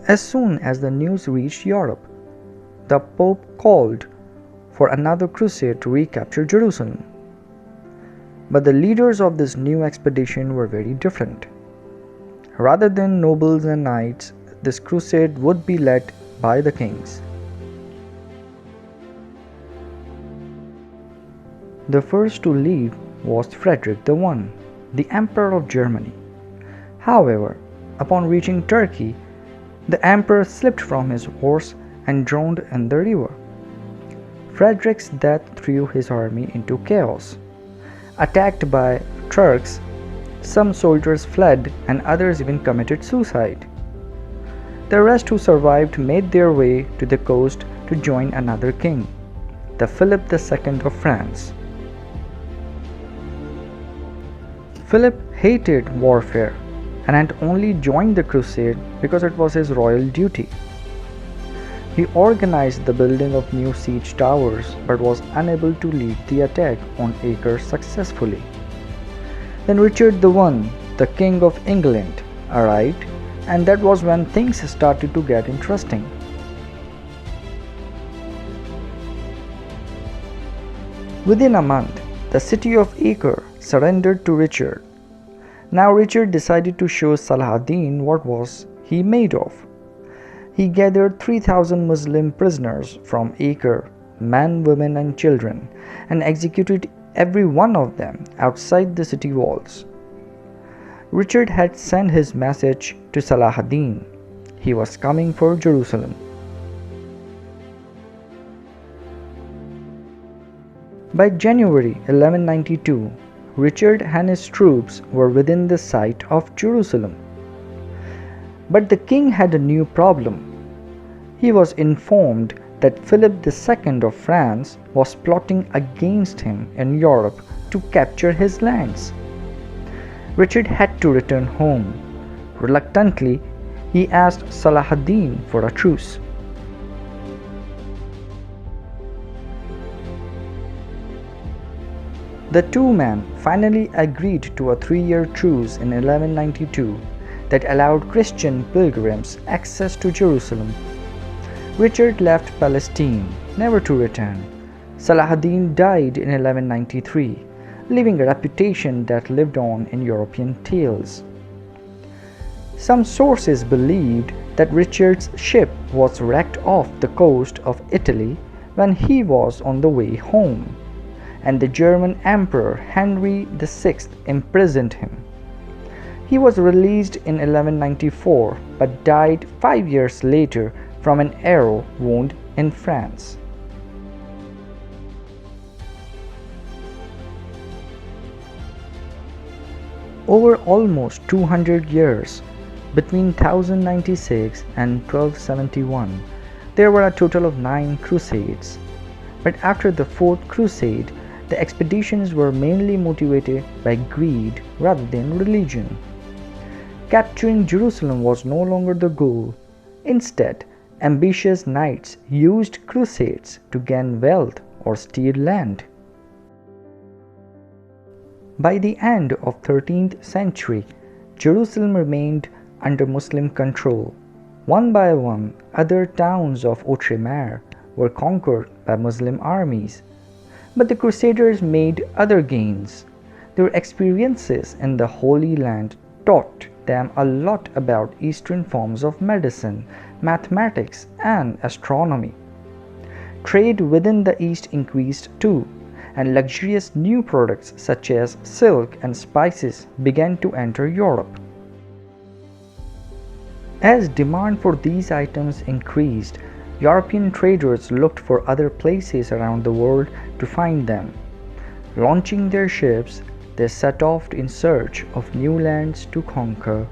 As soon as the news reached Europe, the Pope called for another crusade to recapture Jerusalem. But the leaders of this new expedition were very different. Rather than nobles and knights, this crusade would be led by the kings. The first to leave was Frederick I, the Emperor of Germany. However, upon reaching Turkey, the emperor slipped from his horse and drowned in the river. Frederick's death threw his army into chaos. Attacked by Turks, some soldiers fled and others even committed suicide. The rest who survived made their way to the coast to join another king, the Philip II of France. Philip hated warfare and had only joined the crusade because it was his royal duty. He organized the building of new siege towers but was unable to lead the attack on Acre successfully. Then Richard I, the King of England, arrived, and that was when things started to get interesting. Within a month, the city of Acre surrendered to Richard. Now Richard decided to show Salah ad-Din what was he made of. He gathered 3,000 Muslim prisoners from Acre, men, women and children, and executed every one of them outside the city walls. Richard had sent his message to Salah ad-Din. He was coming for Jerusalem. By January 1192, Richard and his troops were within the site of Jerusalem. But the king had a new problem. He was informed that Philip II of France was plotting against him in Europe to capture his lands. Richard had to return home. Reluctantly, he asked Salah ad-Din for a truce. The two men finally agreed to a 3-year truce in 1192 that allowed Christian pilgrims access to Jerusalem. Richard left Palestine, never to return. Salah ad-Din died in 1193, leaving a reputation that lived on in European tales. Some sources believed that Richard's ship was wrecked off the coast of Italy when he was on the way home, and the German Emperor Henry VI imprisoned him. He was released in 1194 but died 5 years later from an arrow wound in France. Over almost 200 years, between 1096 and 1271, there were a total of 9 crusades. But after the 4th crusade, the expeditions were mainly motivated by greed rather than religion. Capturing Jerusalem was no longer the goal. Instead, ambitious knights used crusades to gain wealth or steal land. By the end of 13th century, Jerusalem remained under Muslim control. One by one, other towns of Outremer were conquered by Muslim armies. But the Crusaders made other gains. Their experiences in the Holy Land taught them a lot about Eastern forms of medicine, mathematics, and astronomy. Trade within the East increased too, and luxurious new products such as silk and spices began to enter Europe. As demand for these items increased, European traders looked for other places around the world to find them. Launching their ships, they set off in search of new lands to conquer.